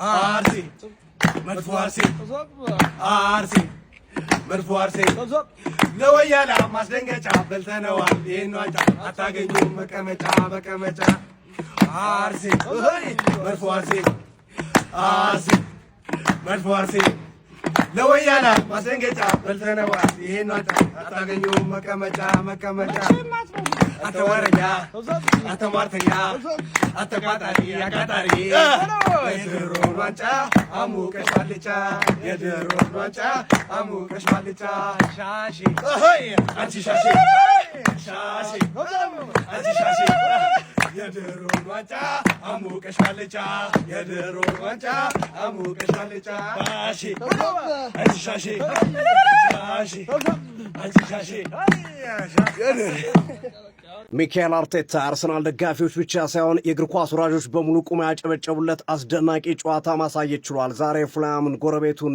አርሲ መድፎ አርሲ መድፎ አርሲ ለወያላ ማስደንገጫ በልተነዋል ይሄን ዋንጫ አታገኙም መቀመጫ አርሲ መድፎ አርሲ መድፎ አርሲ ለወያላ ማስደንገጫ በልተነዋል ይሄን ዋንጫ አታገኙም መቀመጫ አተወረኛ አተማርተኛ አተቃጣሪ አቃጣሪ የድሮን ዋንጫ አሙቀሻልቻ የድሮን ዋንጫ አሙቀሻልቻ ሻሺ አንቺ ሻሺ አንቺ ሻሺ የድሮን ዋንጫ አሙቀሻልቻ የድሮን ዋንጫ አሙቀሻልቻ ሻሺ አንቺ ሻሺ አንቺ ሻሺ ሚካኤል አርቴታ አርሰናል ደጋፊዎች ብቻ ሳይሆን የእግር ኳስ ወራጆች በሙሉ ቁማ ያጨበጨቡለት አስደናቂ ጨዋታ ማሳየት ችሏል። ዛሬ ፉላምን ጎረቤቱን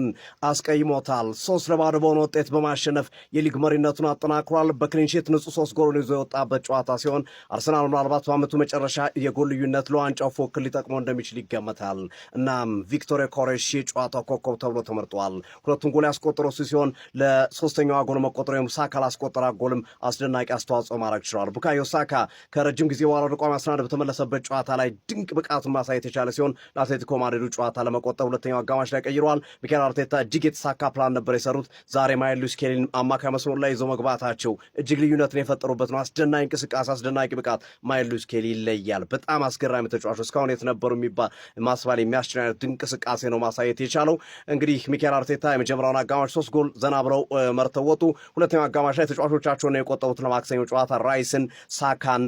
አስቀይሞታል። 3-0 በሆነ ውጤት በማሸነፍ የሊግ መሪነቱን አጠናክሯል። በክሊንሺት ንጹህ 3 ጎል ይዞ የወጣበት ጨዋታ ሲሆን አርሰናል ምናልባት በዓመቱ መጨረሻ የጎል ልዩነት ለዋንጫው ፉክክር ሊጠቅመው እንደሚችል ይገመታል። እናም ቪክቶር ኮሬሽ የጨዋታው ኮከብ ተብሎ ተመርጧል። ሁለቱን ጎል ያስቆጠረው እሱ ሲሆን ለሶስተኛዋ ጎል መቆጠሩ ሳካ ላስቆጠራ ጎልም አስደናቂ አስተዋጽኦ ማድረግ ችሏል። ቡካዮ ሳካ ከረጅም ጊዜ በኋላ ወደ ቋሚ 11 በተመለሰበት ጨዋታ ላይ ድንቅ ብቃቱን ማሳየት የቻለ ሲሆን ለአትሌቲኮ ማድሪዱ ጨዋታ ለመቆጠብ ሁለተኛው አጋማሽ ላይ ቀይረዋል። ሚካኤል አርቴታ እጅግ የተሳካ ፕላን ነበር የሰሩት። ዛሬ ማይል ሉዊስ ኬሊን አማካይ መስመር ላይ ይዘው መግባታቸው እጅግ ልዩነትን የፈጠሩበት ነው። አስደናቂ እንቅስቃሴ፣ አስደናቂ ብቃት። ማይል ሉዊስ ኬሊ ይለያል። በጣም አስገራሚ ተጫዋች፣ እስካሁን የት ነበሩ የሚባል ማስባል የሚያስችል አይነት ድንቅ እንቅስቃሴ ነው ማሳየት የቻለው። እንግዲህ ሚካኤል አርቴታ የመጀመሪያውን አጋማሽ 3 ጎል ዘና ብለው መርተው ወጡ። ሁለተኛው አጋማሽ ላይ ተጫዋቾቻቸውን የቆጠቡት ለማክሰኞ ጨዋታ ራይስን፣ ሳካን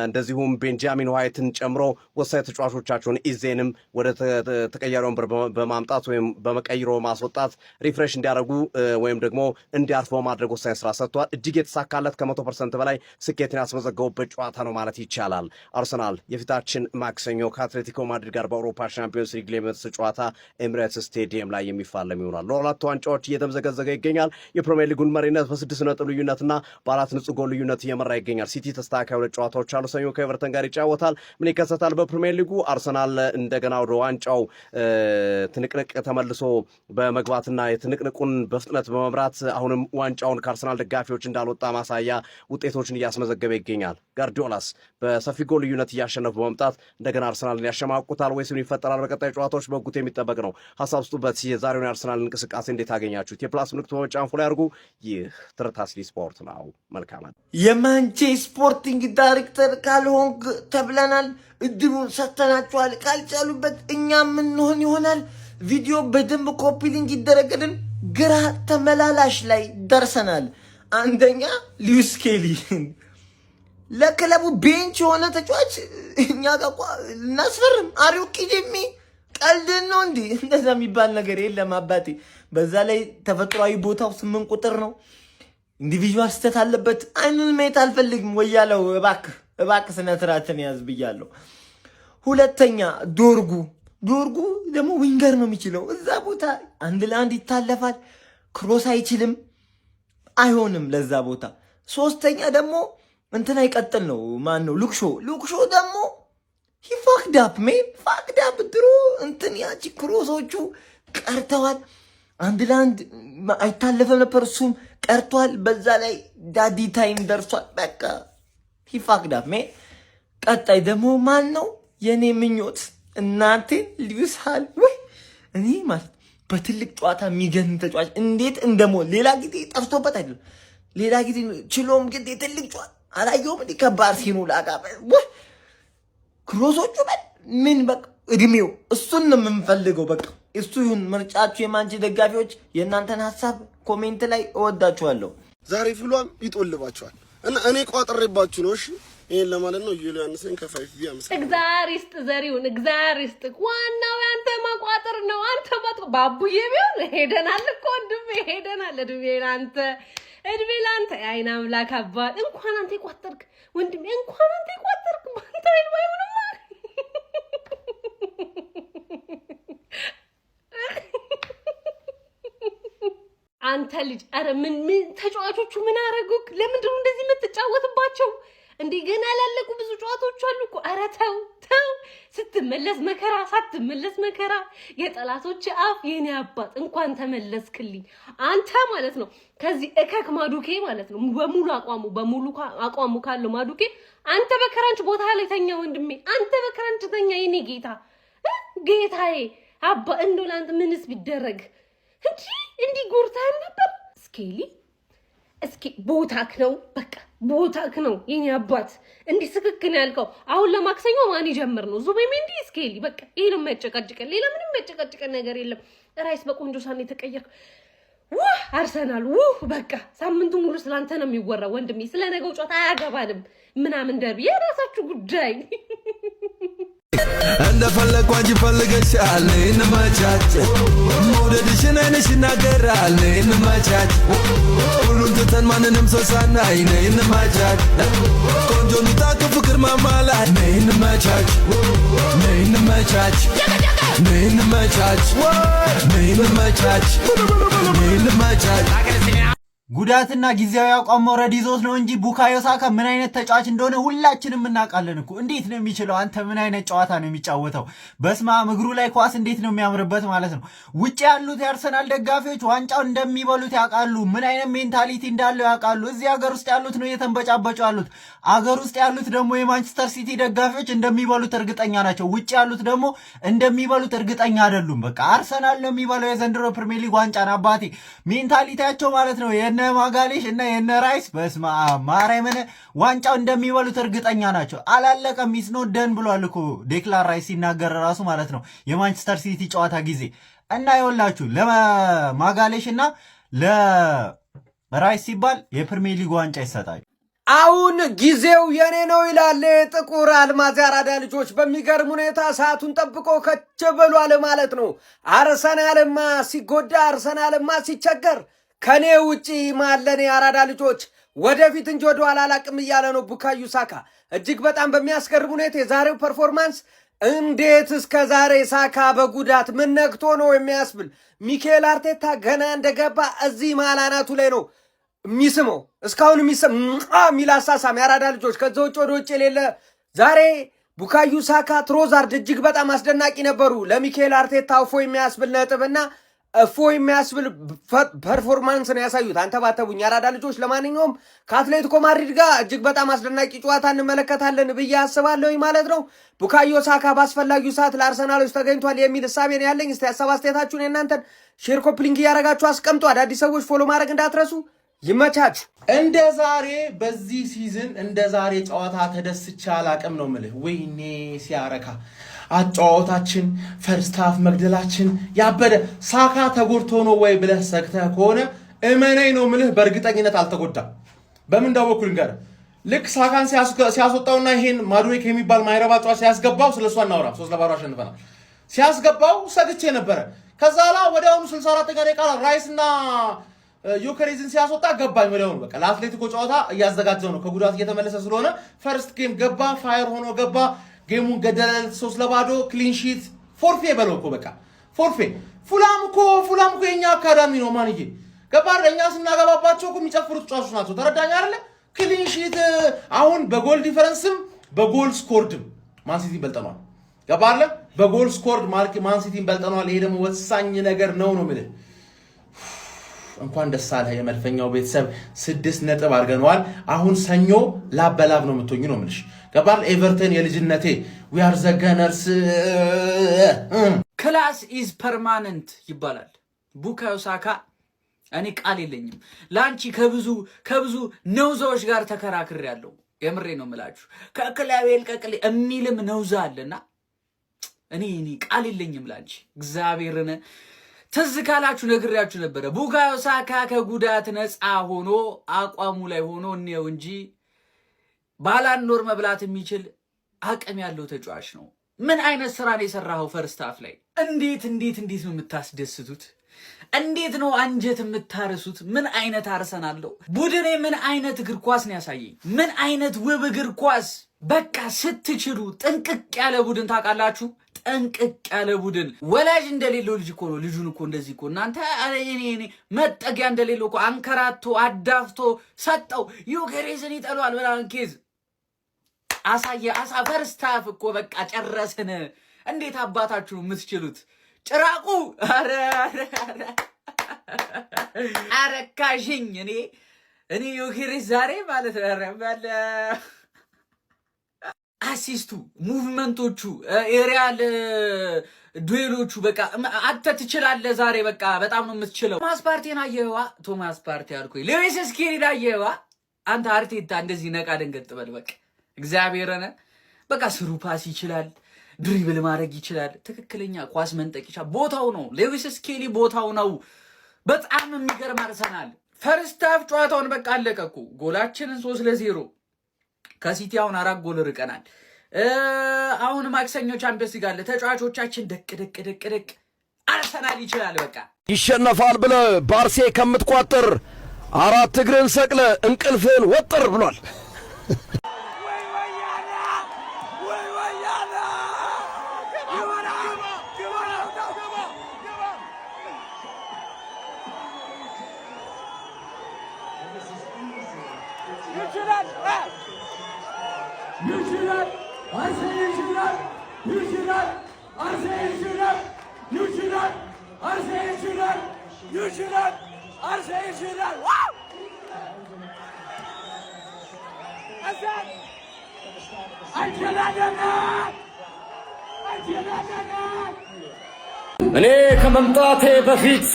እንደዚሁም ቤንጃሚን ዋይትን ጨምሮ ወሳኝ ተጫዋቾቻቸውን ኢዜንም ወደ ተቀያሪ ወንበር በማምጣት ወይም በመቀይሮ ማስወጣት ሪፍሬሽ እንዲያደርጉ ወይም ደግሞ እንዲያርፉ በማድረግ ወሳኝ ስራ ሰጥቷል። እጅግ የተሳካለት ከ100% በላይ ስኬትን ያስመዘገቡበት ጨዋታ ነው ማለት ይቻላል። አርሰናል የፊታችን ማክሰኞ ከአትሌቲኮ ማድሪድ ጋር በአውሮፓ ሻምፒዮንስ ሊግ ለሚመስ ጨዋታ ኤምሬትስ ስቴዲየም ላይ የሚፋለም ይሆናል። ለሁለቱ ዋንጫዎች እየተመዘገዘገ ይገኛል። የፕሪሚየር ሊጉን መሪነት በ6 ነጥብ ልዩነትና በ4 ንጹህ ጎል ልዩነት እየመራ ይገኛል። ሲቲ ተስተካካይ 2 ጨዋታዎች አሉ። ሰኞ ከኤቨርተን ጋር ይጫወታል። ምን ይከሰታል? በፕሪሚየር ሊጉ አርሰናል እንደገና ወደ ዋንጫው ትንቅንቅ ተመልሶ በመግባትና የትንቅንቁን በፍጥነት በመምራት አሁንም ዋንጫውን ከአርሰናል ደጋፊዎች እንዳልወጣ ማሳያ ውጤቶችን እያስመዘገበ ይገኛል። ጋርዲዮላስ በሰፊ ጎል ልዩነት እያሸነፉ በመምጣት እንደገና አርሰናልን ያሸማቁታል ወይስ ምን ይፈጠራል? በቀጣይ ጨዋታዎች በጉት የሚጠበቅ ነው። ሀሳብ ስጡበት። የዛሬውን የአርሰናል እንቅስቃሴ እንዴት አገኛችሁት? የፕላስ ምልክቱ በመጫን ፎሎ ያድርጉ። ይህ ትርታስሊ ስፖርት ነው። መልካም የማንቼ ስፖርቲንግ ዳይሬክተር ካልሆንክ ተብለናል። እድሉን ሰጥተናቸዋል። ካልቻሉበት እኛ ምንሆን ይሆናል። ቪዲዮ በደንብ ኮፒ ሊንክ ይደረግልን። ግራ ተመላላሽ ላይ ደርሰናል። አንደኛ ሉዊስ ኬሊ ለክለቡ ቤንች የሆነ ተጫዋች እኛ ጋር እናስፈርም። አሪው ኪጂሚ ቀልድን ነው እንዴ? እንደዛ የሚባል ነገር የለም አባቴ። በዛ ላይ ተፈጥሯዊ ቦታው 8 ቁጥር ነው። ኢንዲቪጁዋል ስህተት አለበት። አይኑን ማየት አልፈልግም ወያለው። እባክህ ስነ ስርዓትን ያዝ ብያለሁ። ሁለተኛ ዶርጉ ደግሞ ዊንገር ነው የሚችለው። እዛ ቦታ 1 ለ1 ይታለፋል። ክሮስ አይችልም፣ አይሆንም ለዛ ቦታ። ሶስተኛ ደግሞ እንትና ይቀጥል ነው። ማን ነው? ሉክሾ ደግሞ ፋክዳፕ ድሮ እንትን ያቺ ክሮሶቹ ቀርተዋል። 1 ለ1 አይታለፈም ነበር፣ እሱም ቀርቷል። በዛ ላይ ዳዲ ታይም ደርሷል። በቃ ሂፋክዳፍ ቀጣይ ደግሞ ማን ነው? የኔ ምኞት እናንተ ሉዊስ ሃል ወይ እኔ ማለት በትልቅ ጨዋታ የሚገኝ ተጫዋች እንዴት እንደሞል ሌላ ጊዜ ጠፍቶበት አይደለም። ሌላ ጊዜ ችሎም ግን ትልቅ ጨዋታ አላየውም። እንዴ ከባድ ሲኑ ላጋ ወይ ክሮሶቹ ምን በቃ እድሜው እሱን ነው የምንፈልገው። በቃ እሱ ይሁን ምርጫችሁ። የማንቼ ደጋፊዎች የእናንተን ሀሳብ ኮሜንት ላይ እወዳችኋለሁ። ዛሬ ፍሏም ይጦልባችኋል እና እኔ ቋጥሬባችሁ ነው። እሺ ይሄን ለማለት ነው። ዩሊያንስን ከፋይፍ ቢያምስ እግዚአብሔር ይስጥ ዘሪውን፣ እግዚአብሔር ይስጥ። ዋናው ያንተ ማቋጠር ነው። አንተ ባቡዬ ቢሆን ሄደናል እኮ ወንድሜ፣ ሄደናል። እድሜ ላንተ የዓይን አምላክ አባት። እንኳን አንተ ይቋጠርክ ወንድሜ፣ እንኳን አንተ ይቋጠርክ። ባንተ አይል ባይሆንማ አንተ ልጅ። አረ ምን ተጫዋቾቹ ምን አረጉክ? ለምንድን ነው እንደዚህ የምትጫወትባቸው? እንዴ ገና ያላለቁ ብዙ ጨዋታዎች አሉ እኮ። አረ ተው ስትመለስ መከራ ሳትመለስ መከራ የጠላቶች አፍ የኔ አባት እንኳን ተመለስክልኝ አንተ ማለት ነው። ከዚህ እከክ ማዱኬ ማለት ነው በሙሉ አቋሙ ካለው ማዱኬ አንተ በክራንች ቦታ ላይ ተኛ ወንድሜ፣ አንተ በክራንች ተኛ የኔ ጌታ ጌታዬ አባ እንደው ላንተ ምንስ ቢደረግ እንዲ ጉርታን ነበር። እስኪ ቦታክ ነው በቃ ቦታክ ነው የኔ አባት እንዲ ስክክን ያልከው። አሁን ለማክሰኞ ማን ይጀምር ነው ዙቤሜንዲ እስኪሊ በቃ ይሄ ነው የሚያጨቃጭቀን፣ ሌላ ምንም የሚያጨቃጭቀን ነገር የለም። ራይስ በቆንጆ ሳን የተቀየርክ አርሰናል በቃ ሳምንቱ ሙሉ ስላንተ ነው የሚወራው ወንድሜ። ስለ ነገው ጨዋታ አያገባንም ምናምን ደርቢ የራሳችሁ ጉዳይ። እንደፈለኩ አንቺ ፈልገሻል እንመቻች መውደድሽን አይነሽ ይናገራል እንመቻች ሁሉን ትተን ማንንም ሰው ሳናይ ነይ እንመቻች ቆንጆ ኑታ ከፍቅር ማማላይ ነይ እንመቻች ነይ እንመቻች ነይ እንመቻች ነይ እንመቻች ነይ እንመቻች ጉዳትና ጊዜያዊ አቋም መውረድ ይዞት ነው እንጂ ቡካዮ ሳካ ምን አይነት ተጫዋች እንደሆነ ሁላችንም እናውቃለን እኮ። እንዴት ነው የሚችለው? አንተ ምን አይነት ጨዋታ ነው የሚጫወተው? በስማም እግሩ ላይ ኳስ እንዴት ነው የሚያምርበት ማለት ነው። ውጭ ያሉት የአርሰናል ደጋፊዎች ዋንጫው እንደሚበሉት ያውቃሉ። ምን አይነት ሜንታሊቲ እንዳለው ያውቃሉ። እዚህ ሀገር ውስጥ ያሉት ነው እየተንበጫበጩ ያሉት። አገር ውስጥ ያሉት ደግሞ የማንቸስተር ሲቲ ደጋፊዎች እንደሚበሉት እርግጠኛ ናቸው። ውጭ ያሉት ደግሞ እንደሚበሉት እርግጠኛ አይደሉም። በቃ አርሰናል ነው የሚበለው የዘንድሮ ፕሪሚየር ሊግ ዋንጫን። አባቴ ሜንታሊቲያቸው ማለት ነው የነ ማጋሌሽ እና የነ ራይስ በስማ ማርያምን ዋንጫው እንደሚበሉት እርግጠኛ ናቸው። አላለቀም ሚስ ነው ደን ብሏል እኮ ዴክላን ራይስ ሲናገር ራሱ ማለት ነው የማንቸስተር ሲቲ ጨዋታ ጊዜ እና ይኸውላችሁ ለማጋሌሽ እና ለራይስ ሲባል የፕሪሚየር ሊግ ዋንጫ ይሰጣል። አሁን ጊዜው የኔ ነው ይላል ጥቁር አልማዝ ያራዳ ልጆች። በሚገርም ሁኔታ ሰዓቱን ጠብቆ ከች ብሏል ማለት ነው። አርሰናልማ ሲጎዳ አርሰናልማ ሲቸገር ከኔ ውጪ ማለኔ ያራዳ ልጆች ወደፊት እንጂ ወደ ኋላ አላቅም እያለ ነው ቡካዮ ሳካ። እጅግ በጣም በሚያስገርም ሁኔታ የዛሬው ፐርፎርማንስ እንዴት እስከ ዛሬ ሳካ በጉዳት ምን ነክቶ ነው የሚያስብል ሚኬል አርቴታ ገና እንደገባ እዚህ ማላናቱ ላይ ነው የሚስመው። እስካሁን ሚል አሳሳም ያራዳ ልጆች። ከዛ ውጭ ወደ ውጭ የሌለ ዛሬ ቡካዮ ሳካ ትሮዛርድ እጅግ በጣም አስደናቂ ነበሩ። ለሚኬል አርቴታ እፎ የሚያስብል ነጥብና እፎ የሚያስብል ፐርፎርማንስ ነው ያሳዩት። አንተ ባተቡኝ ያራዳ ልጆች። ለማንኛውም ከአትሌቲኮ ማድሪድ ጋር እጅግ በጣም አስደናቂ ጨዋታ እንመለከታለን ብዬ አስባለሁ ማለት ነው። ቡካዮ ሳካ በአስፈላጊው ሰዓት ለአርሰናሎች ተገኝቷል የሚል እሳቤን ያለኝ። እስቲ ሀሳብ አስተያየታችሁን የእናንተን ሼር ኮፕሊንግ እያደረጋችሁ አስቀምጡ። አዳዲስ ሰዎች ፎሎ ማድረግ እንዳትረሱ። ይመቻችሁ። እንደ ዛሬ በዚህ ሲዝን እንደ ዛሬ ጨዋታ ተደስቼ አላቅም ነው ምልህ። ወይኔ ሲያረካ አጫዋታችን ፈርስት ሃፍ መግደላችን ያበደ። ሳካ ተጎድቶ ነው ወይ ብለህ ሰግተህ ከሆነ እመነኝ ነው ምልህ በእርግጠኝነት አልተጎዳም። በምን እንዳወኩል እንገር ልክ ሳካን ሲያስወጣውና ይሄን ማዱዌክ የሚባል ማይረባ ጨዋታ ሲያስገባው ስለሷ እናወራ 3-0 አሸንፈናል። ሲያስገባው ሰግቼ ነበረ። ከዛ ላ ወዲያውኑ 64 ደቂቃ ራይስና ዩክሬዝን ሲያስወጣ ገባኝ ወዲያውኑ። በቃ ለአትሌቲኮ ጨዋታ እያዘጋጀው ነው ከጉዳት እየተመለሰ ስለሆነ ፈርስት ጌም ገባ፣ ፋየር ሆኖ ገባ፣ ጌሙን ገደለ 3-0 ክሊን ሺት ፎርፌ በለው እኮ በቃ ፎርፌ። ፉላም እኮ የኛ አካዳሚ ነው ማንዬ ገባር። እኛ ስናገባባቸው እኮ የሚጨፍሩት ጨዋቾች ናቸው። ተረዳኝ አይደለ? ክሊን ሺት አሁን በጎል ዲፈረንስም በጎል ስኮርድም ማንሲቲ በልጠኗል። ገባርለ በጎል ስኮርድ ማንሲቲን በልጠኗል። ይሄ ደግሞ ወሳኝ ነገር ነው የምልህ። እንኳን ደስ አለህ የመድፈኛው ቤተሰብ 6 ነጥብ አድርገነዋል። አሁን ሰኞ ላብ በላብ ነው የምትሆኙ ነው የምልሽ። ገባል ኤቨርተን የልጅነቴ we are the gunners ክላስ ኢዝ ፐርማነንት ይባላል። ቡካዮ ሳካ እኔ ቃል የለኝም ላንቺ ከብዙ ነውዛዎች ጋር ተከራክሬያለሁ። የምሬ ነው የምላችሁ። ከክላቤ ልቀቅል የሚልም ነውዛ አለና እኔ ቃል የለኝም ላንቺ እግዚአብሔርን። ትዝ ካላችሁ ነግሬያችሁ ነበረ። ቡካዮ ሳካ ከጉዳት ነፃ ሆኖ አቋሙ ላይ ሆኖ እኔው እንጂ ባላንዶር መብላት የሚችል አቅም ያለው ተጫዋች ነው። ምን አይነት ስራ ነው የሰራኸው ፈርስት ሃፍ ላይ? እንዴት ነው የምታስደስቱት? እንዴት ነው አንጀት የምታርሱት? ምን አይነት አርሰናል ነው ቡድኔ? ምን አይነት እግር ኳስ ነው ያሳየኝ? ምን አይነት ውብ እግር ኳስ! በቃ ስትችሉ ጥንቅቅ ያለ ቡድን ታውቃላችሁ። ጠንቅቅ ያለ ቡድን ወላጅ እንደሌለው ልጅ እኮ ነው። ልጁን እኮ እንደዚህ እኮ እናንተ እኔ መጠጊያ እንደሌለው እኮ አንከራቶ አዳፍቶ ሰጠው። ዩኬሬዝን ይጠሏል ብላን ኬዝ አሳ ፈርስት ሃፍ እኮ በቃ ጨረስን። እንዴት አባታችሁ የምትችሉት ጭራቁ? አረካሽኝ እኔ ዮኬሬሽ ዛሬ ማለት ረበለ አሲስቱ ሙቭመንቶቹ ኤሪያል ዱዌሎቹ በቃ አንተ ትችላለህ ዛሬ በቃ በጣም ነው የምትችለው። ቶማስ ፓርቲን አየዋ ቶማስ ፓርቲ አልኩኝ። ሉዊስ ስኬሊን አየዋ አንተ አርቴታ እንደዚህ ነቃ ደንገጥ በል በቃ እግዚአብሔርን በቃ ስሩ ፓስ ይችላል፣ ድሪብል ማድረግ ይችላል፣ ትክክለኛ ኳስ መንጠቅ ይችላል። ቦታው ነው ሉዊስ ስኬሊ ቦታው ነው። በጣም የሚገርም አርሰናል ፈርስት ሃፍ ጨዋታውን በቃ አለቀኩ። ጎላችንን 3-0 ከሲቲ አሁን 4 ጎል ርቀናል። አሁን ማክሰኞ ቻምፒየንስ ሊግ አለ። ተጫዋቾቻችን ደቅ አርሰናል ይችላል በቃ ይሸነፋል ብለ ባርሴ ከምትቋጥር 4 እግርን ሰቅለ እንቅልፍን ወጥር ብሏል። እኔ ከመምጣቴ በፊት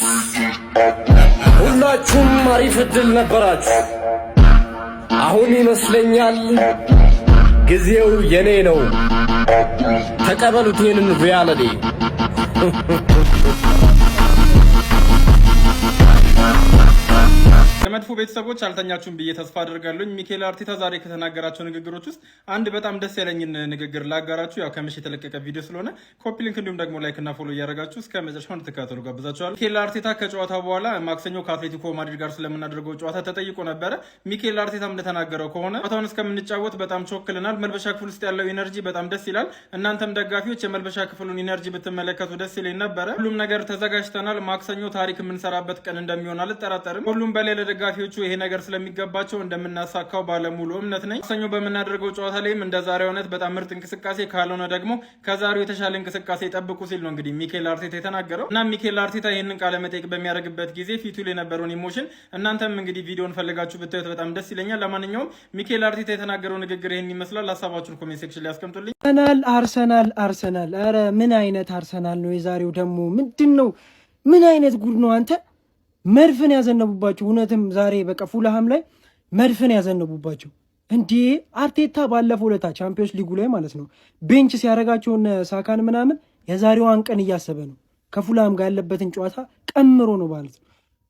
ሁላችሁም አሪፍ እድል ነበራችሁ። አሁን ይመስለኛል ጊዜው የኔ ነው። ተቀበሉት ይህንን ሪያሊቲ። ለመጥፎ ቤተሰቦች አልተኛችሁም ብዬ ተስፋ አደርጋለሁ። ሚኬል አርቴታ ዛሬ ከተናገራቸው ንግግሮች ውስጥ አንድ በጣም ደስ ያለኝን ንግግር ላጋራችሁ። ያው ከምሽ የተለቀቀ ቪዲዮ ስለሆነ ኮፒ ሊንክ እንዲሁም ደግሞ ላይክ እና ፎሎ እያደረጋችሁ እስከ መጨረሻው እንድትከታተሉ ጋብዛችኋለሁ። ሚኬል አርቴታ ከጨዋታ በኋላ ማክሰኞ ከአትሌቲኮ ማድሪድ ጋር ስለምናደርገው ጨዋታ ተጠይቆ ነበረ። ሚኬል አርቴታም እንደተናገረው ከሆነ ጨዋታውን እስከምንጫወት በጣም ቾክልናል። መልበሻ ክፍል ውስጥ ያለው ኢነርጂ በጣም ደስ ይላል። እናንተም ደጋፊዎች የመልበሻ ክፍሉን ኢነርጂ ብትመለከቱ ደስ ይለኝ ነበረ። ሁሉም ነገር ተዘጋጅተናል። ማክሰኞ ታሪክ የምንሰራበት ቀን እንደሚሆን አልጠራጠርም። ሁሉም በሌላ ደጋፊዎቹ ይሄ ነገር ስለሚገባቸው እንደምናሳካው ባለሙሉ እምነት ነኝ። ሰኞ በመናደርገው ጨዋታ ላይም እንደ ዛሬው አይነት በጣም ምርጥ እንቅስቃሴ ካልሆነ ደግሞ ከዛሬው የተሻለ እንቅስቃሴ ጠብቁ ሲል ነው እንግዲህ ሚኬል አርቴታ የተናገረው። እና ሚኬል አርቴታ ይህንን ቃለ መጠይቅ በሚያደርግበት ጊዜ ፊቱ ላይ የነበረውን ኢሞሽን እናንተም እንግዲህ ቪዲዮን ፈልጋችሁ ብታዩት በጣም ደስ ይለኛል። ለማንኛውም ሚኬል አርቴታ የተናገረው ንግግር ይህን ይመስላል። ሀሳባችሁን ኮሜንት ሴክሽን ላይ ያስቀምጡልኝ። አርሰናል ኧረ ምን አይነት አርሰናል ነው የዛሬው? ደግሞ ምንድነው? ምን አይነት ጉድ ነው አንተ? መድፍን ያዘነቡባቸው። እውነትም ዛሬ በቃ ፉልሃም ላይ መድፍን ያዘነቡባቸው። እንዴ አርቴታ ባለፈው ለታ ቻምፒዮንስ ሊጉ ላይ ማለት ነው ቤንች ሲያደርጋቸውን ሳካን ምናምን የዛሬዋን ቀን እያሰበ ነው። ከፉልሃም ጋር ያለበትን ጨዋታ ቀምሮ ነው ማለት ነው።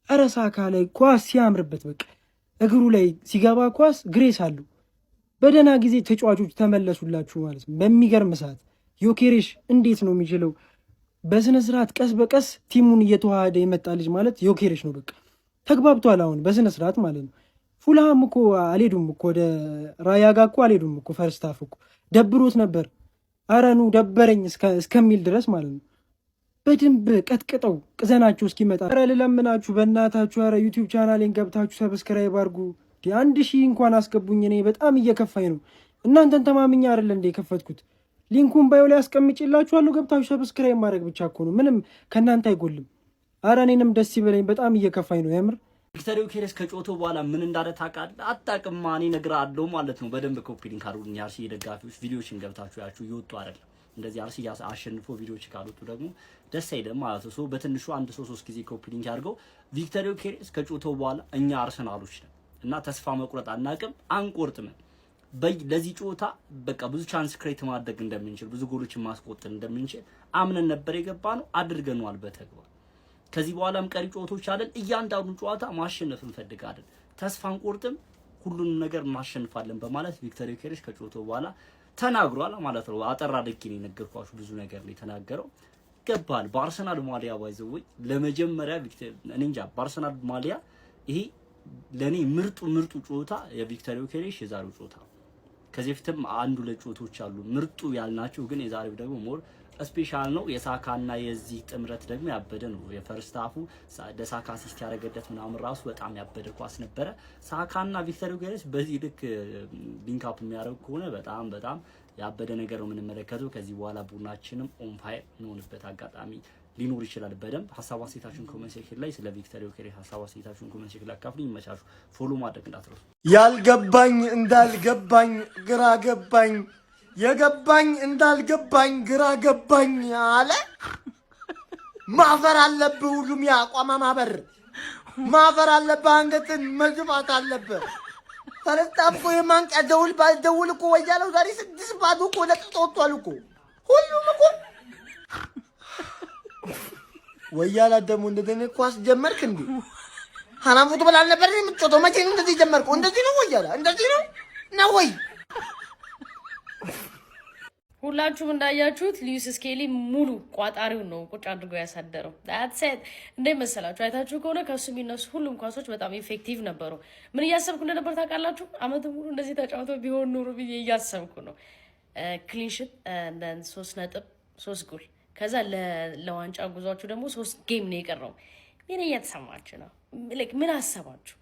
ኧረ ሳካ ላይ ኳስ ሲያምርበት በቃ እግሩ ላይ ሲገባ ኳስ ግሬስ አለው። በደህና ጊዜ ተጫዋቾች ተመለሱላችሁ ማለት ነው። በሚገርም ሰዓት ዮኬሬሽ እንዴት ነው የሚችለው? በስነ ስርዓት ቀስ በቀስ ቲሙን እየተዋሃደ የመጣ ልጅ ማለት ዮኬሬሽ ነው። በቃ ተግባብቷል አሁን በስነ ስርዓት ማለት ነው። ፉልሃም እኮ አልሄዱም እኮ ወደ ራያ ጋር እኮ አልሄዱም እኮ ፈርስት ሃፍ እኮ ደብሮት ነበር። አረኑ ደበረኝ እስከሚል ድረስ ማለት ነው። በደንብ ቀጥቅጠው ቅዘናችሁ እስኪመጣ ኧረ ልለምናችሁ በእናታችሁ ኧረ ዩቲዩብ ቻናሌን ገብታችሁ ሰብስክራይብ አድርጉ። 1000 እንኳን አስገቡኝ። እኔ በጣም እየከፋኝ ነው። እናንተን ተማምኛ አይደለ እንደ የከፈትኩት። ሊንኩን ባዮ ላይ አስቀምጬላችኋለሁ። ገብታችሁ ሰብስክራይብ ማድረግ ብቻ እኮ ነው። ምንም ከእናንተ አይጎልም። ኧረ እኔንም ደስ ይበለኝ። በጣም እየከፋኝ ነው የምር። ቪክተር ዮኬሬሽ ከጮቶ በኋላ ምን እንዳለ ታውቃለህ? አታውቅም? እኔ እነግርሃለሁ ማለት ነው። በደንብ ኮፒ ሊንክ አድርጉኝ። አርሲ ደጋፊዎች ቪዲዮዎችን ገብታችሁ ያችሁ እየወጡ አይደለም እንደዚህ አርሲ አሸንፎ ቪዲዮዎች ካሉት ደግሞ ደስ አይደለም ማለት ነው። በትንሹ 1-3 ጊዜ ኮፒ ሊንክ አድርገው። ቪክተር ዮኬሬሽ ከጮቶ በኋላ እኛ አርሰናሎች ነን እና ተስፋ መቁረጥ አናውቅም፣ አንቆርጥም። ለዚህ ጨዋታ በቃ ብዙ ቻንስ ክሬት ማድረግ እንደምንችል ብዙ ጎሎችን ማስቆጠር እንደምንችል አምነን ነበር የገባነው፣ አድርገናል በተግባር። ከዚህ በኋላም ቀሪ ጨዋታዎች አይደል እያንዳንዱ ጨዋታ ማሸነፍ እንፈልጋለን፣ ተስፋ አንቆርጥም፣ ሁሉንም ነገር ማሸነፋለን በማለት ቪክተር ዮኬሬሽ ከጨዋታው በኋላ ተናግሯል ማለት ነው። አጠራ አድርጌ ነው የነገርኳችሁ፣ ብዙ ነገር ነው የተናገረው። ገባል በአርሰናል ማሊያ ባይዘው ለመጀመሪያ ቪክተር እኔ እንጃ በአርሰናል ማሊያ ይሄ ለኔ ምርጡ ጨዋታ የቪክተር ዮኬሬሽ የዛሬው ጨዋታ። ከዚህ በፊትም አንዱ ለጨዋታዎች አሉ ምርጡ ያልናቸው፣ ግን የዛሬው ደግሞ ሞር ስፔሻል ነው። የሳካና የዚህ ጥምረት ደግሞ ያበደ ነው። የፈርስት ሃፉ ደሳካ አሲስት ያደረገለት ምናምን ራሱ በጣም ያበደ ኳስ ነበረ። ሳካና ቪክተር ዮኬሬስ በዚህ ልክ ሊንክ አፕ የሚያደርጉ ከሆነ በጣም ያበደ ነገር ነው የምንመለከተው። ከዚህ በኋላ ቡድናችንም ኦን ፋየር የሚሆንበት አጋጣሚ ሊኖር ይችላል። በደንብ ሀሳብ አስተያየታችሁን ኮሜንት ሴክሽን ላይ ስለ ቪክተር ዮኬሬስ ሀሳብ አስተያየታችሁን ኮሜንት ሴክሽን ላይ አካፍሉ። ይመቻችሁ። ፎሎ ማድረግ እንዳትረሱ። ያልገባኝ እንዳልገባኝ ግራ ገባኝ፣ የገባኝ እንዳልገባኝ ግራ ገባኝ አለ። ማፈር አለብህ። ሁሉም ያቋማ ማፈር አለብህ። አንገትን መዝፋት አለብህ። ፈረስታፍ እኮ የማንቂያ ደውል ባልደውል እኮ ወያለው ዛሬ 6-0 እኮ ለቅጦ ወጥቷል እኮ ሁሉም እኮ። ወያላ ደግሞ እንደዚህ ኳስ ጀመርክ እንዴ? ሐራም ፉትቦል አልነበር የምትጮተው? መቼ ነው እንደዚህ ጀመርከው? እንደዚህ ነው ወያላ? እንደዚህ ነው ወይ? ሁላችሁም እንዳያችሁት ሉዊስ ስኬሊ ሙሉ ቋጣሪውን ነው ቁጭ አድርጎ ያሳደረው። ዳትስ ኢት። እንዴት መሰላችሁ? አይታችሁ ከሆነ ከሱ የሚነሱ ሁሉም ኳሶች በጣም ኢፌክቲቭ ነበሩ። ምን እያሰብኩ እንደነበር ታውቃላችሁ? አመት ሙሉ እንደዚህ ተጫውተው ቢሆን ኑሮ ብዬ እያሰብኩ ነው። ክሊንሽት 3 ጎል፣ ከዛ ለዋንጫ ጉዟችሁ ደግሞ 3 ጌም ነው የቀረው። ምን እየተሰማችሁ ነው? ምን አሰባችሁ?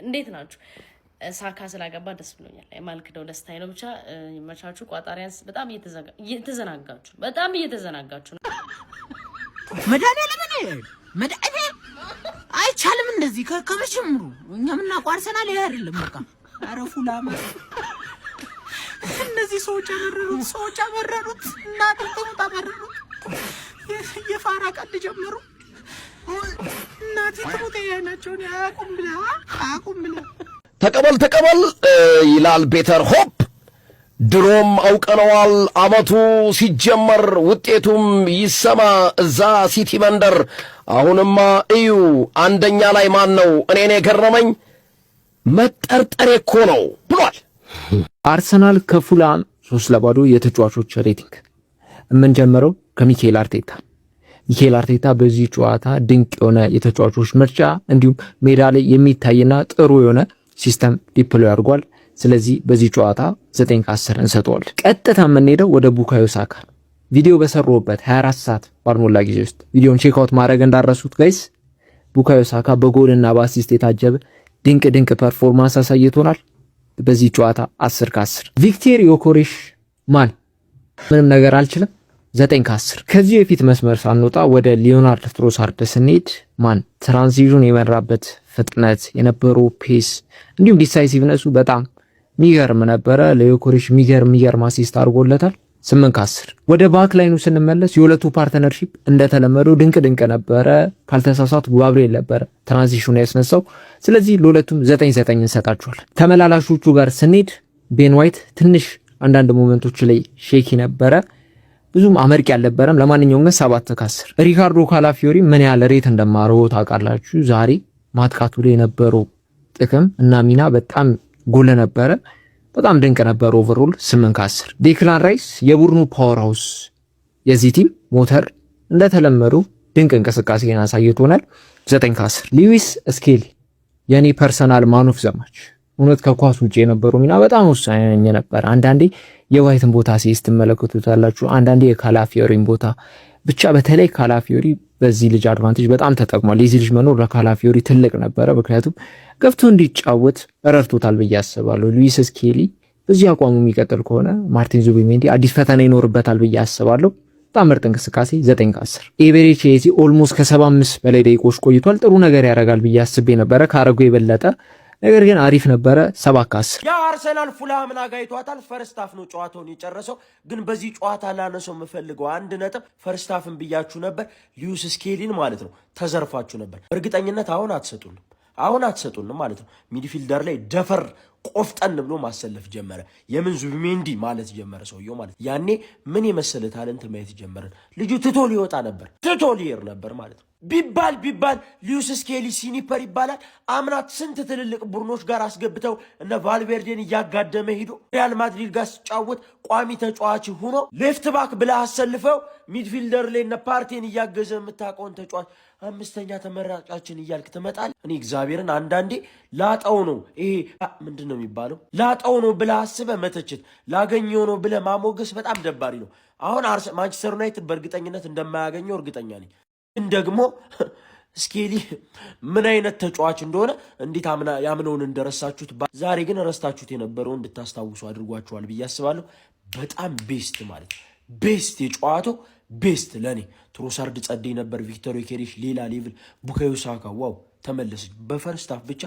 እንዴት ናችሁ? ሳካ ስላገባ ደስ ብሎኛል። የማልክደው ደስታዬ ነው። ብቻ ይመቻችሁ። ቋጣሪያንስ በጣም እየተዘናጋችሁ ነው። መድኃኒዓለም አይቻልም እንደዚህ ከመጀመሩ። እኛ ምናውቀው አርሰናል ይሄ አይደለም። በቃ አረፉ ላማ እነዚህ ሰዎች አመረሩት እና ተውጣ አመረሩት። የፋራ ቀልድ ጀመሩ። እናቴ ተውጣ ያናቸውን አያቁም ብላ ተቀበል ይላል ቤተር ሆፕ። ድሮም አውቀነዋል አመቱ ሲጀመር ውጤቱም ይሰማ እዛ ሲቲ መንደር። አሁንማ እዩ አንደኛ ላይ ማን ነው? እኔን የገረመኝ መጠርጠሬ እኮ ነው ብሏል። አርሰናል ከፉላም 3-0 የተጫዋቾች ሬቲንግ የምንጀምረው ከሚካኤል አርቴታ። ሚካኤል አርቴታ በዚህ ጨዋታ ድንቅ የሆነ የተጫዋቾች ምርጫ እንዲሁም ሜዳ ላይ የሚታይና ጥሩ የሆነ ሲስተም ዲፕሎይ አድርጓል። ስለዚህ በዚህ ጨዋታ 9 ከ10 እንሰጠዋለን። ቀጥታ የምንሄደው ወደ ቡካዮ ሳካ። ቪዲዮ በሰሩበት 24 ሰዓት ባልሞላ ጊዜ ውስጥ ቪዲዮን ቼክ አውት ማድረግ እንዳረሱት ጋይስ። ቡካዮ ሳካ በጎልና በአሲስት የታጀበ ድንቅ ፐርፎርማንስ አሳይቶናል። በዚህ ጨዋታ 10 ከ10። ቪክተር ዮኬሬስ ምንም ነገር አልችልም 9 ከ10። ከዚህ በፊት መስመር ሳንወጣ ወደ ሊዮናርድ ትሮሳርድ ስንሄድ ትራንዚሽን የመራበት ፍጥነት የነበረው ፔስ እንዲሁም ዲሳይሲቭነሱ በጣም ሚገርም ነበረ። ለዮኬሬስ ሚገርም አሲስት አድርጎለታል 8 ከ10። ወደ ባክ ላይኑ ስንመለስ የሁለቱ ፓርትነርሺፕ እንደተለመደው ድንቅ ነበረ። ካልተሳሳቱ ጋብሪኤል ነበረ ትራንዚሽን ያስነሳው። ስለዚህ ለሁለቱም 9 እንሰጣቸዋለን። ተመላላሾቹ ጋር ስንሄድ ቤን ዋይት ትንሽ አንዳንድ ሞመንቶች ላይ ሼኪ ነበረ፣ ብዙም አመርቂ አልነበረም። ለማንኛውም ግን 7 ከ10። ሪካርዶ ካላፊዮሪ ምን ያህል ሬት እንደማረው ታውቃላችሁ። ዛሬ ማጥቃቱ ላይ የነበረው ጥቅም እና ሚና በጣም ጎለ ነበረ። በጣም ድንቅ ነበር። ኦቨርኦል 8 ከ10። ዴክላን ራይስ የቡድኑ ፓወር ሃውስ የዚህ ቲም ሞተር እንደተለመደው ድንቅ እንቅስቃሴን አሳይቶናል 9 ከ10። ሉዊስ ስኬሊ የኔ ፐርሰናል ማን ኦፍ ዘ ማች። እውነት ከኳስ ውጪ የነበረው ሚና በጣም ወሳኝ ነበር። አንዳንዴ የዋይትን ቦታ ሲስት ተመለከቱታላችሁ፣ አንዳንዴ የካላፊዮሪን ቦታ ብቻ። በተለይ ካላፊዮሪ በዚህ ልጅ አድቫንቴጅ በጣም ተጠቅሟል። የዚህ ልጅ መኖር ለካላፊዮሪ ትልቅ ነበረ፣ ምክንያቱም ገብቶ እንዲጫወት ረድቶታል ብዬ አስባለሁ። ሉዊስ ስኬሊ በዚህ አቋሙ የሚቀጥል ከሆነ ማርቲን ዙቢሜንዲ አዲስ ፈተና ይኖርበታል ብዬ አስባለሁ። በጣም ምርጥ እንቅስቃሴ 9 ከ10። ኤቤሬቺ ኦልሞስት ከ75 በላይ ደቂቆች ቆይቷል። ጥሩ ነገር ያደርጋል ብዬ አስቤ ነበረ ካረጉ የበለጠ ነገር ግን አሪፍ ነበረ 7 ከ10። ያ አርሰናል ፉልሃምን አጋይቷታል። ፈርስት ሃፍ ነው ጨዋታውን የጨረሰው። ግን በዚህ ጨዋታ ላነሰው የምፈልገው 1 ነጥብ ፈርስት ሃፍን ብያችሁ ነበር። ሉዊስ ስኬሊን ማለት ነው ተዘርፋችሁ ነበር። እርግጠኝነት አሁን አትሰጡንም ማለት ነው። ሚድፊልደር ላይ ደፈር ቆፍጠን ብሎ ማሰለፍ ጀመረ። የምን ዙቢሜንዲ ማለት ጀመረ ሰውየው ማለት ያኔ ምን የመሰለ ታለንት ማየት ጀመረን። ልጁ ትቶ ሊወጣ ነበር፣ ትቶ ሊሄድ ነበር ማለት ነው። ቢባል ሊዩስ ስኬሊ ሲኒፐር ይባላል። አምናት ስንት ትልልቅ ቡድኖች ጋር አስገብተው እነ ቫልቬርዴን እያጋደመ ሄዶ ሪያል ማድሪድ ጋር ሲጫወት ቋሚ ተጫዋች ሆኖ ሌፍት ባክ ብለህ አሰልፈው ሚድፊልደር ላይ እነ ፓርቴን እያገዘ የምታውቀውን ተጫዋች አምስተኛ ተመራጫችን እያልክ ትመጣል። እኔ እግዚአብሔርን አንዳንዴ ላጣው ነው ይሄ ምንድን ነው የሚባለው? ላጣው ነው ብለህ አስበህ መተችት፣ ላገኘው ነው ብለህ ማሞገስ በጣም ደባሪ ነው። አሁን ማንቸስተር ዩናይትድ በእርግጠኝነት እንደማያገኘው እርግጠኛ ነኝ። ግን ደግሞ ስኬሊ ምን አይነት ተጫዋች እንደሆነ እንዴት ያምነውን እንደረሳችሁት ዛሬ ግን ረስታችሁት የነበረው እንድታስታውሱ አድርጓችኋል ብዬ አስባለሁ። በጣም ቤስት ማለት ቤስት የጨዋታው ቤስት ለኔ ትሮሳርድ ጸደይ ነበር። ቪክቶር ዮኬሬሽ ሌላ ሌቭል፣ ቡካዮ ሳካ ዋው ተመለሰች። በፈርስት ሃፍ ብቻ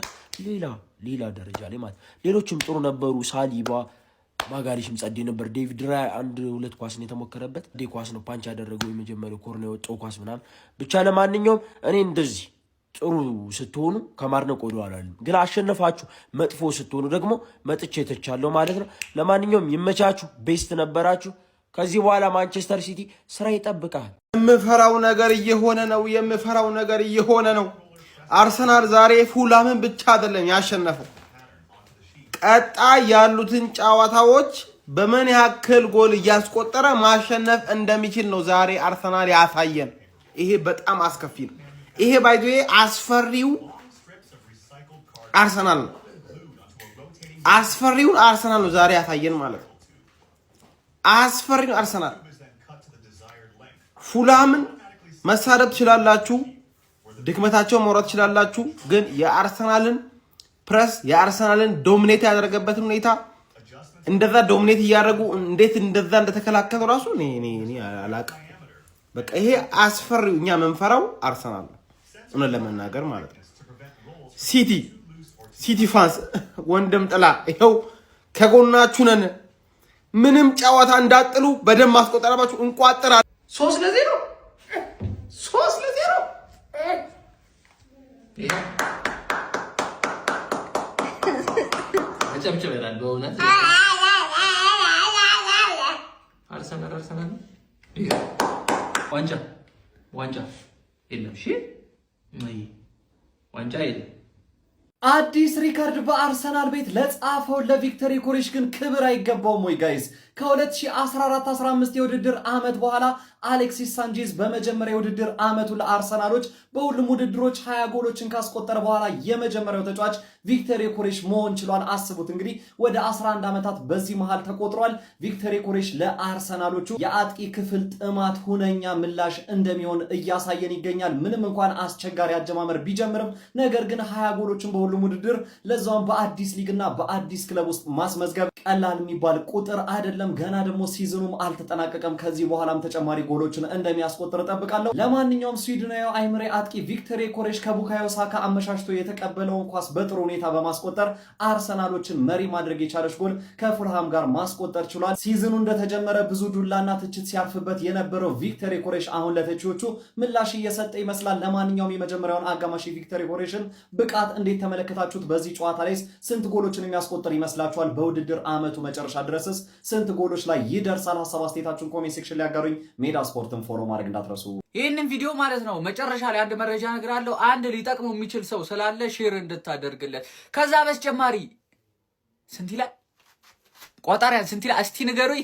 ሌላ ደረጃ ላይ ማለት ሌሎችም ጥሩ ነበሩ። ሳሊባ ማጋሊሽም ጸደይ ነበር። ዴቪድ ራያ 1-2 ኳስ ነው የተሞከረበት። ኳስ ነው ፓንች ያደረገው የመጀመሪያው ኮርነር የወጣው ኳስ ምናምን ብቻ። ለማንኛውም እኔ እንደዚህ ጥሩ ስትሆኑ ከማድነቅ ወደኋላ አልልም። ግን አሸነፋችሁ መጥፎ ስትሆኑ ደግሞ መጥቼ ተቻለሁ ማለት ነው። ለማንኛውም ይመቻችሁ፣ ቤስት ነበራችሁ። ከዚህ በኋላ ማንቸስተር ሲቲ ስራ ይጠብቃል። የምፈራው ነገር እየሆነ ነው። አርሰናል ዛሬ ፉላምን ብቻ አይደለም ያሸነፈው፣ ቀጣይ ያሉትን ጨዋታዎች በምን ያክል ጎል እያስቆጠረ ማሸነፍ እንደሚችል ነው ዛሬ አርሰናል ያሳየን። ይሄ በጣም አስከፊ ነው። ይሄ ባይዶ አስፈሪው አርሰናል ነው። አስፈሪውን አርሰናል ነው ዛሬ ያሳየን ማለት ነው። አስፈሪው አርሰናል። ፉላምን መሳደብ ትችላላችሁ፣ ድክመታቸውን መውራት ትችላላችሁ። ግን የአርሰናልን ፕረስ የአርሰናልን ዶሚኔት ያደረገበትን ሁኔታ እንደዛ ዶሚኔት እያደረጉ እንዴት እንደዛ እንደተከላከሉ ራሱ እኔ አላውቅም። በቃ ይሄ አስፈሪው እኛ መንፈራው አርሰናል ነው እውነት ለመናገር ማለት ነው። ሲቲ ፋንስ ወንድም ጥላ ይኸው ከጎናችሁ ነን። ምንም ጨዋታ እንዳጥሉ በደንብ ማስቆጠራባችሁ እንቋጥራለን። 3-0 ጨብጭበናል በእውነት አርሰናል ዋንጫ የለም። እሺ ዋንጫ የለም። አዲስ ሪካርድ በአርሰናል ቤት ለጻፈው ለቪክተር ዮኬሬሽ ግን ክብር አይገባውም ወይ ጋይስ? ከ2014-15 የውድድር ዓመት በኋላ አሌክሲስ ሳንቼዝ በመጀመሪያ የውድድር ዓመቱ ለአርሰናሎች በሁሉም ውድድሮች 20 ጎሎችን ካስቆጠረ በኋላ የመጀመሪያው ተጫዋች ቪክተር ዮኬሬሽ መሆን ችሏል። አስቡት እንግዲህ ወደ 11 ዓመታት በዚህ መሃል ተቆጥሯል። ቪክተር ዮኬሬሽ ለአርሰናሎቹ የአጥቂ ክፍል ጥማት ሁነኛ ምላሽ እንደሚሆን እያሳየን ይገኛል። ምንም እንኳን አስቸጋሪ አጀማመር ቢጀምርም ነገር ግን 20 ጎሎችን በሁሉም ውድድር ለዛውም በአዲስ ሊግና በአዲስ ክለብ ውስጥ ማስመዝገብ ቀላል የሚባል ቁጥር አይደለም። ገና ደግሞ ሲዝኑም አልተጠናቀቀም። ከዚህ በኋላም ተጨማሪ ጎሎችን እንደሚያስቆጥር እጠብቃለሁ። ለማንኛውም ስዊድናዊ አይምሬ አጥቂ ቪክተር ዮኬሬሽ ከቡካዮ ሳካ አመሻሽቶ የተቀበለውን ኳስ በጥሩ ሁኔታ በማስቆጠር አርሰናሎችን መሪ ማድረግ የቻለች ጎል ከፉልሃም ጋር ማስቆጠር ችሏል። ሲዝኑ እንደተጀመረ ብዙ ዱላና ትችት ሲያርፍበት የነበረው ቪክተር ዮኬሬሽ አሁን ለተቺዎቹ ምላሽ እየሰጠ ይመስላል። ለማንኛውም የመጀመሪያውን አጋማሽ ቪክተር ዮኬሬሽን ብቃት እንዴት ተመለከታችሁት? በዚህ ጨዋታ ላይ ስንት ጎሎችን የሚያስቆጥር ይመስላችኋል? በውድድር ዓመቱ መጨረሻ ድረስስ ስንት ጎሎች ላይ ይደርሳል? ሀሳብ አስተያየታችሁን ኮሜንት ሴክሽን ላይ ያጋሩኝ። ሜዳ ስፖርትን ፎሎ ማድረግ እንዳትረሱ። ይህንን ቪዲዮ ማለት ነው መጨረሻ ላይ አንድ መረጃ እነግራለሁ። አንድ ሊጠቅመው የሚችል ሰው ስላለ ሼር እንድታደርግለት። ከዛ በተጨማሪ ስንት ይላል ቆጣሪያን ስንት ይላል እስቲ ንገሩኝ።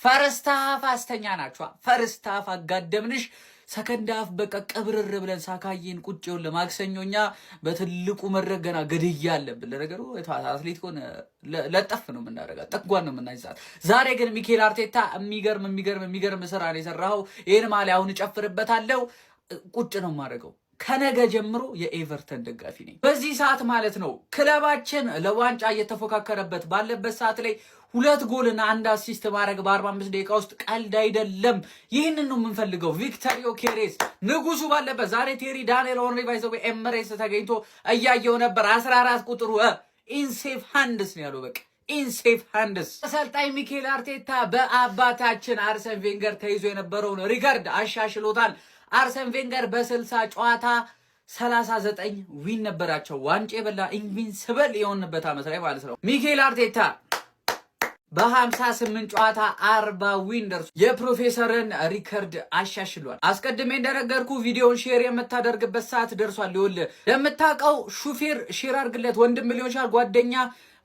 ፈርስት ሃፍ አስተኛ ናችኋ። ፈርስት ሃፍ አጋደምንሽ። ሰከንድ ሃፍ በቃ ቀብርር ብለን ሳካዬን ቁጭውን ለማክሰኞኛ በትልቁ መድረክ ገና ገድያ አለብን። ለነገሩ አትሌቲኮን ለጠፍ ነው የምናደርጋት፣ ጠጓን ነው የምናይዛት። ዛሬ ግን ሚኬል አርቴታ የሚገርም ስራ ነው የሰራው። ይህን ማሊያ አሁን እጨፍርበታለሁ፣ ቁጭ ነው የማደርገው። ከነገ ጀምሮ የኤቨርተን ደጋፊ ነኝ። በዚህ ሰዓት ማለት ነው ክለባችን ለዋንጫ እየተፎካከረበት ባለበት ሰዓት ላይ 2 ጎልና 1 አሲስት ማድረግ በ45 ደቂቃ ውስጥ ቀልድ አይደለም። ይህንን ነው የምንፈልገው። ቪክተር ዮኬሬሽ ንጉሱ ባለበት ዛሬ ቴሪ ዳንኤል ኦንሪ ባይዘው ኤምሬትስ ተገኝቶ እያየው ነበር። 14 ቁጥሩ ኢንሴፍ ሃንድስ ነው ያለው። በቃ ኢንሴፍ ሃንድስ። አሰልጣኝ ሚኬል አርቴታ በአባታችን አርሰን ቬንገር ተይዞ የነበረውን ሪከርድ አሻሽሎታል። አርሰን ቬንገር በ60 ጨዋታ 39 ዊን ነበራቸው። ዋንጫ የበላ ኢንቪንሲብል የሆንበት ዓመት ላይ ማለት ነው። ሚኬል አርቴታ በ58 ጨዋታ 40 ዊን ደርሶ የፕሮፌሰርን ሪከርድ አሻሽሏል። አስቀድሜ እንደነገርኩ ቪዲዮውን ሼር የምታደርግበት ሰዓት ደርሷል። ይኸውልህ ለምታውቀው ሹፌር ሼር አድርግለት፣ ወንድም ሊሆን ይችላል ጓደኛ፣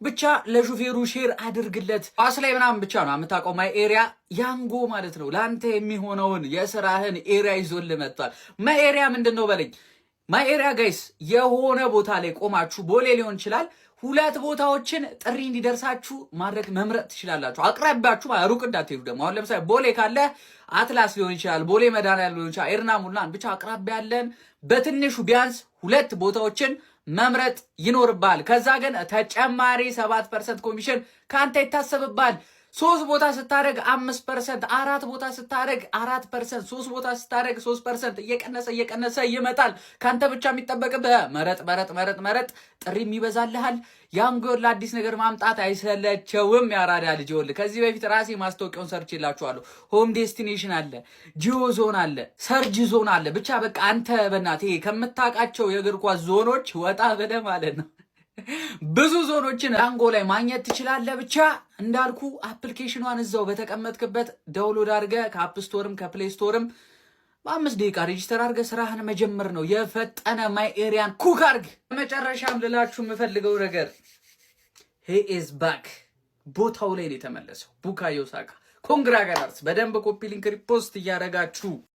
ብቻ ለሹፌሩ ሼር አድርግለት። ኳስ ላይ ምናምን ብቻ ነው የምታውቀው። ማይ ኤሪያ ያንጎ ማለት ነው ለአንተ የሚሆነውን የስራህን ኤሪያ ይዞልህ መጥቷል። ማይ ኤሪያ ምንድን ነው በለኝ። ማይ ኤሪያ ጋይስ የሆነ ቦታ ላይ ቆማችሁ ቦሌ ሊሆን ይችላል 2 ቦታዎችን ጥሪ እንዲደርሳችሁ ማድረግ መምረጥ ትችላላችሁ። አቅራቢያችሁ ሩቅ እንዳትሄዱ ደግሞ። አሁን ለምሳሌ ቦሌ ካለ አትላስ ሊሆን ይችላል፣ ቦሌ መድኃኒዓለም ሊሆን ይችላል፣ ኤርና ሙላን ብቻ አቅራቢያ ያለን በትንሹ ቢያንስ 2 ቦታዎችን መምረጥ ይኖርባል። ከዛ ግን ተጨማሪ 7% ኮሚሽን ካንተ ይታሰብባል። 3 ቦታ ስታደርግ 5%፣ 4 ቦታ ስታደርግ 4%፣ 3 ቦታ ስታደርግ 3% እየቀነሰ ይመጣል። ካንተ ብቻ የሚጠበቅብህ መረጥ ጥሪም ይበዛልሃል። ያንጎል ለአዲስ ነገር ማምጣት አይሰለቸውም። ያራዳ ልጅ ይኸውልህ ከዚህ በፊት ራሴ ማስታወቂያውን ሰርችላችኋለሁ። ሆም ዴስቲኔሽን አለ፣ ጂኦ ዞን አለ፣ ሰርጅ ዞን አለ። ብቻ በቃ አንተ በእናትህ ከምታውቃቸው የእግር ኳስ ዞኖች ወጣ ብለህ ማለት ነው ብዙ ዞኖችን ያንጎ ላይ ማግኘት ትችላለህ። ብቻ እንዳልኩ አፕሊኬሽኗን እዛው በተቀመጥክበት ዳውንሎድ አድርገህ ከአፕ ስቶርም ከፕሌይ ስቶርም በ5 ደቂቃ ሬጂስተር አድርገህ ስራህን መጀመር ነው። የፈጠነ ማይ ኤሪያን ኩክ አድርግ። በመጨረሻም ልላችሁ የምፈልገው ነገር ሂ ኢዝ ባክ፣ ቦታው ላይ ነው የተመለሰው ቡካዮ ሳካ። ኮንግራጋላርስ በደንብ ኮፒ ሊንክ ሪፖስት እያደረጋችሁ